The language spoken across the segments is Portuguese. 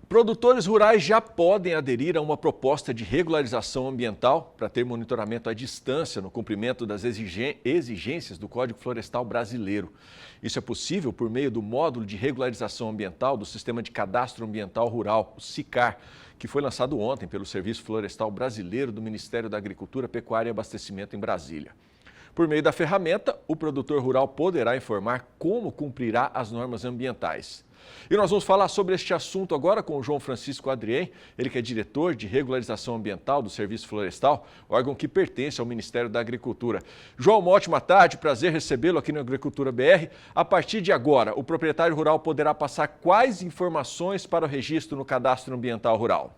Produtores rurais já podem aderir a uma proposta de regularização ambiental para ter monitoramento à distância no cumprimento das exigências do Código Florestal Brasileiro. Isso é possível por meio do Módulo de Regularização Ambiental do Sistema de Cadastro Ambiental Rural, o SICAR, que foi lançado ontem pelo Serviço Florestal Brasileiro do Ministério da Agricultura, Pecuária e Abastecimento em Brasília. Por meio da ferramenta, o produtor rural poderá informar como cumprirá as normas ambientais. E nós vamos falar sobre este assunto agora com o João Francisco Adrien, ele que é diretor de regularização ambiental do Serviço Florestal, órgão que pertence ao Ministério da Agricultura. João, uma ótima tarde, prazer recebê-lo aqui no Agricultura BR. A partir de agora, o proprietário rural poderá passar quais informações para o registro no Cadastro Ambiental Rural?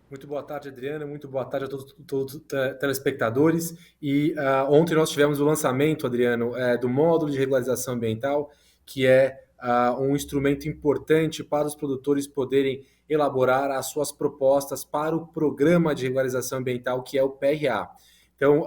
Muito boa tarde, Adriana. Muito boa tarde a todos os telespectadores. Ontem nós tivemos o lançamento, Adriano, do módulo de regularização ambiental, que é um instrumento importante para os produtores poderem elaborar as suas propostas para o Programa de Regularização Ambiental, que é o PRA. Então,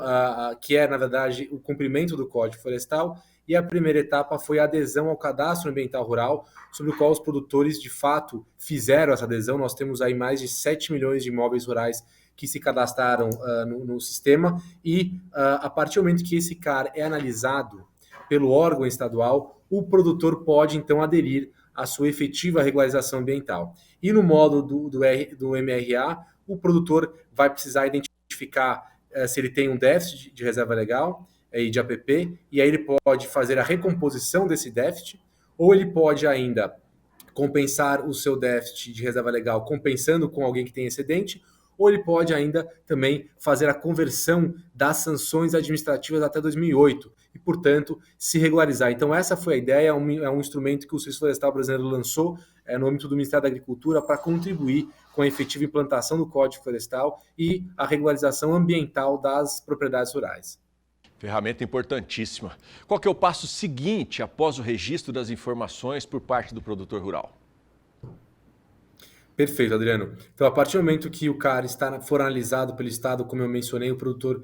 que é, na verdade, o cumprimento do Código Florestal. E a primeira etapa foi a adesão ao Cadastro Ambiental Rural, sobre o qual os produtores, de fato, fizeram essa adesão. Nós temos aí mais de 7 milhões de imóveis rurais que se cadastraram no sistema e, a partir do momento que esse CAR é analisado pelo órgão estadual, o produtor pode, então, aderir à sua efetiva regularização ambiental. E no módulo do MRA, o produtor vai precisar identificar se ele tem um déficit de reserva legal e de APP, e aí ele pode fazer a recomposição desse déficit, ou ele pode ainda compensar o seu déficit de reserva legal compensando com alguém que tem excedente, ou ele pode ainda também fazer a conversão das sanções administrativas até 2008 e, portanto, se regularizar. Então, essa foi a ideia, é um instrumento que o Serviço Florestal Brasileiro lançou no âmbito do Ministério da Agricultura para contribuir com a efetiva implantação do Código Florestal e a regularização ambiental das propriedades rurais. Ferramenta importantíssima. Qual que é o passo seguinte após o registro das informações por parte do produtor rural? Perfeito, Adriano. Então, a partir do momento que o CAR for analisado pelo Estado, como eu mencionei, o produtor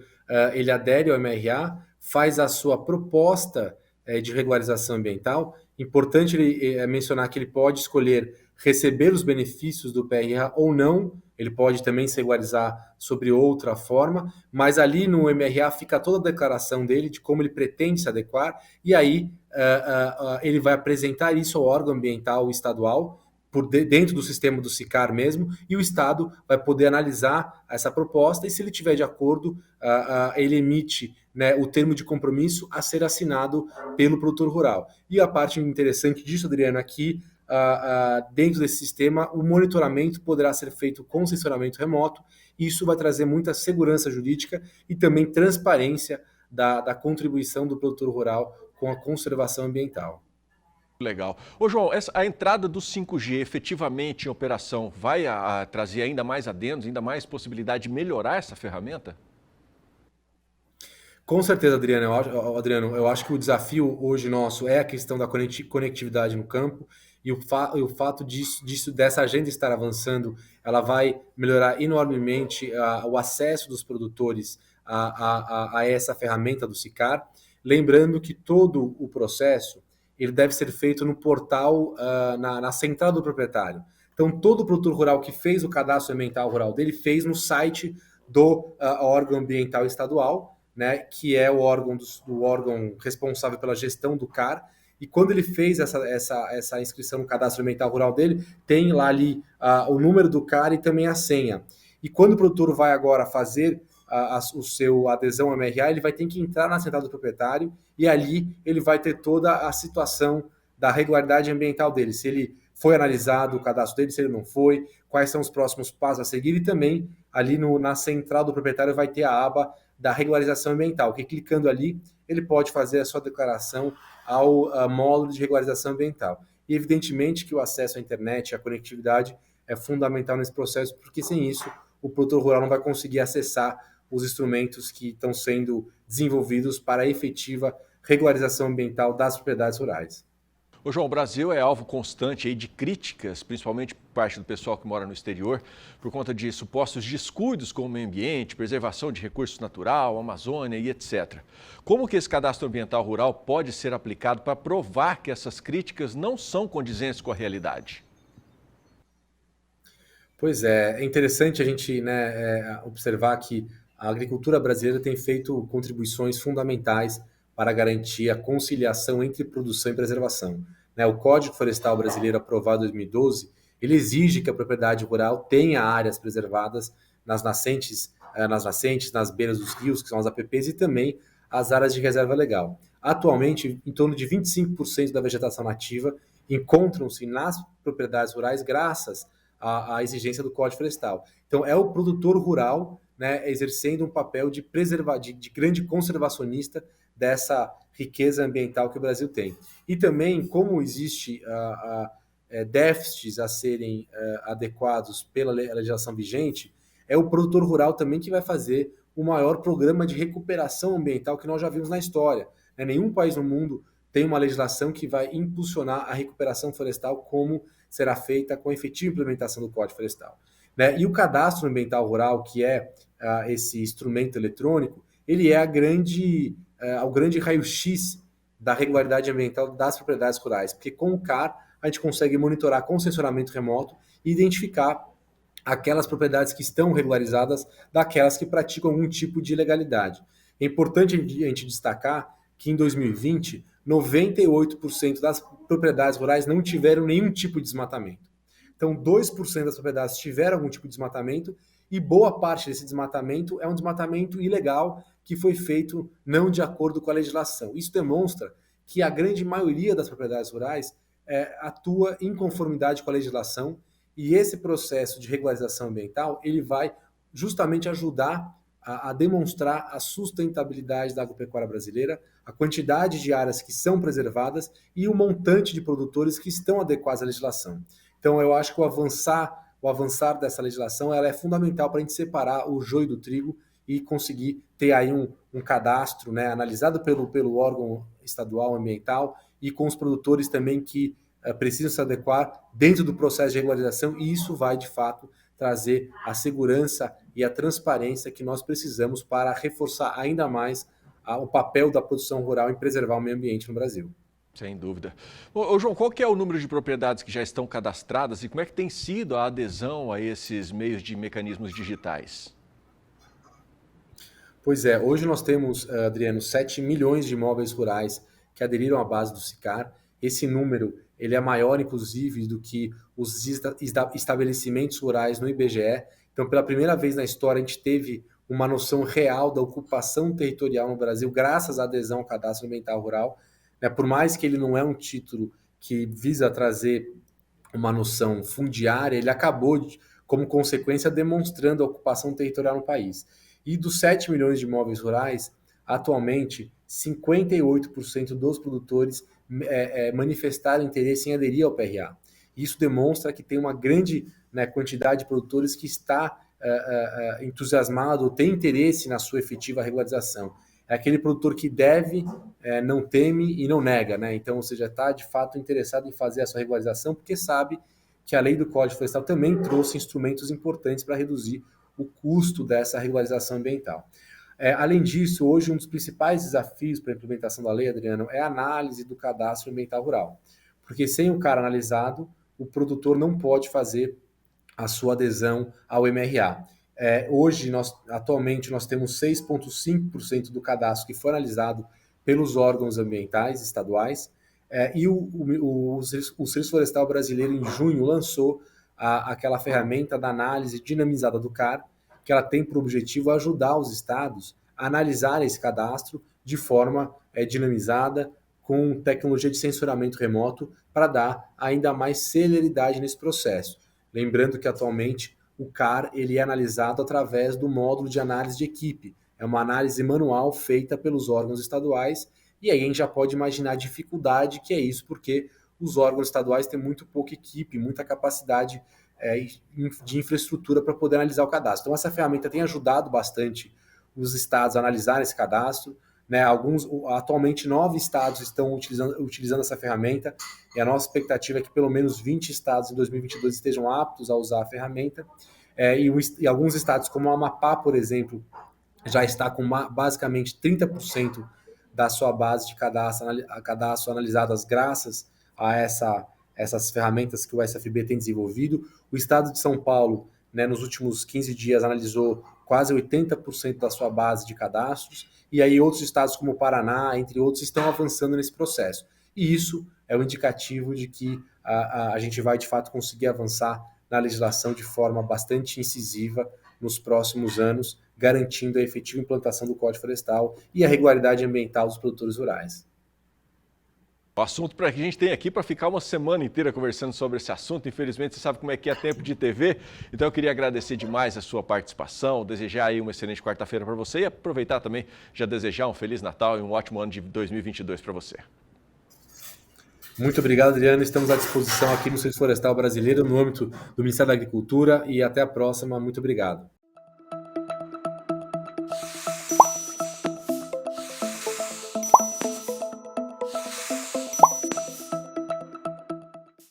ele adere ao MRA, faz a sua proposta de regularização ambiental. Importante ele mencionar que ele pode escolher receber os benefícios do PRA ou não, ele pode também se regularizar sobre outra forma, mas ali no MRA fica toda a declaração dele de como ele pretende se adequar, e aí ele vai apresentar isso ao órgão ambiental estadual, dentro do sistema do SICAR mesmo, e o Estado vai poder analisar essa proposta e, se ele tiver de acordo, ele emite, né, o termo de compromisso a ser assinado pelo produtor rural. E a parte interessante disso, Adriano, aqui, dentro desse sistema, o monitoramento poderá ser feito com sensoramento remoto, e isso vai trazer muita segurança jurídica e também transparência da contribuição do produtor rural com a conservação ambiental. Legal. Ô João, a entrada do 5G efetivamente em operação vai trazer ainda mais adendos, ainda mais possibilidade de melhorar essa ferramenta? Com certeza, Adriano. Eu acho que o desafio hoje nosso é a questão da conectividade no campo, e o fato dessa agenda estar avançando, ela vai melhorar enormemente o acesso dos produtores a essa ferramenta do SICAR. Lembrando que todo o processo ele deve ser feito no portal, na central do proprietário. Então, todo produtor rural que fez o cadastro ambiental rural dele fez no site do órgão ambiental estadual, né, que é o órgão do órgão responsável pela gestão do CAR. E quando ele fez essa inscrição no cadastro ambiental rural dele, tem lá ali o número do CAR e também a senha. E quando o produtor vai agora fazer o seu adesão ao MRA, ele vai ter que entrar na central do proprietário e ali ele vai ter toda a situação da regularidade ambiental dele, se ele foi analisado o cadastro dele, se ele não foi, quais são os próximos passos a seguir, e também ali na central do proprietário vai ter a aba da regularização ambiental, que clicando ali ele pode fazer a sua declaração ao módulo de regularização ambiental. E evidentemente que o acesso à internet, à conectividade é fundamental nesse processo, porque sem isso o produtor rural não vai conseguir acessar os instrumentos que estão sendo desenvolvidos para a efetiva regularização ambiental das propriedades rurais. Ô, João, o Brasil é alvo constante aí de críticas, principalmente por parte do pessoal que mora no exterior, por conta de supostos descuidos com o meio ambiente, preservação de recursos natural, Amazônia e etc. Como que esse cadastro ambiental rural pode ser aplicado para provar que essas críticas não são condizentes com a realidade? Pois é interessante a gente, né, observar que a agricultura brasileira tem feito contribuições fundamentais para garantir a conciliação entre produção e preservação. Né? O Código Florestal Brasileiro, aprovado em 2012, ele exige que a propriedade rural tenha áreas preservadas nas beiras dos rios, que são as APPs, e também as áreas de reserva legal. Atualmente, em torno de 25% da vegetação nativa encontram-se nas propriedades rurais graças à exigência do Código Florestal. Então, é o produtor rural, né, exercendo um papel de grande conservacionista dessa riqueza ambiental que o Brasil tem. E também, como existe déficits a serem adequados pela legislação vigente, é o produtor rural também que vai fazer o maior programa de recuperação ambiental que nós já vimos na história. Né? Nenhum país no mundo tem uma legislação que vai impulsionar a recuperação florestal como será feita com a efetiva implementação do Código Florestal. Né? E o cadastro ambiental rural, que é esse instrumento eletrônico, ele é o grande raio-x da regularidade ambiental das propriedades rurais, porque com o CAR a gente consegue monitorar com sensoramento remoto e identificar aquelas propriedades que estão regularizadas daquelas que praticam algum tipo de ilegalidade. É importante a gente destacar que em 2020, 98% das propriedades rurais não tiveram nenhum tipo de desmatamento. Então, 2% das propriedades tiveram algum tipo de desmatamento e boa parte desse desmatamento é um desmatamento ilegal que foi feito não de acordo com a legislação. Isso demonstra que a grande maioria das propriedades rurais atua em conformidade com a legislação e esse processo de regularização ambiental ele vai justamente ajudar a demonstrar a sustentabilidade da agropecuária brasileira, a quantidade de áreas que são preservadas e o montante de produtores que estão adequados à legislação. Então, eu acho que o avançar dessa legislação ela é fundamental para a gente separar o joio do trigo e conseguir ter aí um cadastro, né, analisado pelo órgão estadual ambiental e com os produtores também que precisam se adequar dentro do processo de regularização, e isso vai, de fato, trazer a segurança e a transparência que nós precisamos para reforçar ainda mais o papel da produção rural em preservar o meio ambiente no Brasil. Sem dúvida. Ô, João, qual que é o número de propriedades que já estão cadastradas e como é que tem sido a adesão a esses meios de mecanismos digitais? Pois é, hoje nós temos, Adriano, 7 milhões de imóveis rurais que aderiram à base do SICAR. Esse número ele é maior, inclusive, do que os estabelecimentos rurais no IBGE. Então, pela primeira vez na história, a gente teve uma noção real da ocupação territorial no Brasil, graças à adesão ao cadastro ambiental rural. Por mais que ele não é um título que visa trazer uma noção fundiária, ele acabou, como consequência, demonstrando a ocupação territorial no país. E dos 7 milhões de imóveis rurais, atualmente, 58% dos produtores manifestaram interesse em aderir ao PRA. Isso demonstra que tem uma grande, né, quantidade de produtores que está entusiasmado ou tem interesse na sua efetiva regularização. É aquele produtor que deve, não teme e não nega, né? Então, ou seja, está de fato interessado em fazer a sua regularização porque sabe que a lei do Código Florestal também trouxe instrumentos importantes para reduzir o custo dessa regularização ambiental. Além disso, hoje um dos principais desafios para a implementação da lei, Adriano, é a análise do cadastro ambiental rural. Porque sem o CAR analisado, o produtor não pode fazer a sua adesão ao MRA. Hoje, atualmente, nós temos 6,5% do cadastro que foi analisado pelos órgãos ambientais estaduais, e o Serviço Florestal Brasileiro, em junho, lançou aquela ferramenta da análise dinamizada do CAR, que ela tem por objetivo ajudar os estados a analisar esse cadastro de forma dinamizada, com tecnologia de sensoramento remoto, para dar ainda mais celeridade nesse processo. Lembrando que atualmente o CAR ele é analisado através do módulo de análise de equipe. É uma análise manual feita pelos órgãos estaduais, e aí a gente já pode imaginar a dificuldade que é isso, porque os órgãos estaduais têm muito pouca equipe, muita capacidade de infraestrutura para poder analisar o cadastro. Então essa ferramenta tem ajudado bastante os estados a analisar esse cadastro, né? Atualmente 9 estados estão utilizando essa ferramenta, e a nossa expectativa é que pelo menos 20 estados em 2022 estejam aptos a usar a ferramenta, e alguns estados como o Amapá, por exemplo, já está com basicamente 30% da sua base de cadastro analisadas graças a essas ferramentas que o SFB tem desenvolvido. O estado de São Paulo, né, nos últimos 15 dias, analisou quase 80% da sua base de cadastros, e aí outros estados como o Paraná, entre outros, estão avançando nesse processo. E isso é um indicativo de que a gente vai, de fato, conseguir avançar na legislação de forma bastante incisiva nos próximos anos, garantindo a efetiva implantação do Código Florestal e a regularidade ambiental dos produtores rurais. O assunto para que a gente tem aqui para ficar uma semana inteira conversando sobre esse assunto. Infelizmente, você sabe como é que é tempo de TV. Então, eu queria agradecer demais a sua participação, desejar aí uma excelente quarta-feira para você e aproveitar também, já desejar um Feliz Natal e um ótimo ano de 2022 para você. Muito obrigado, Adriano. Estamos à disposição aqui no Serviço Florestal Brasileiro, no âmbito do Ministério da Agricultura, e até a próxima. Muito obrigado.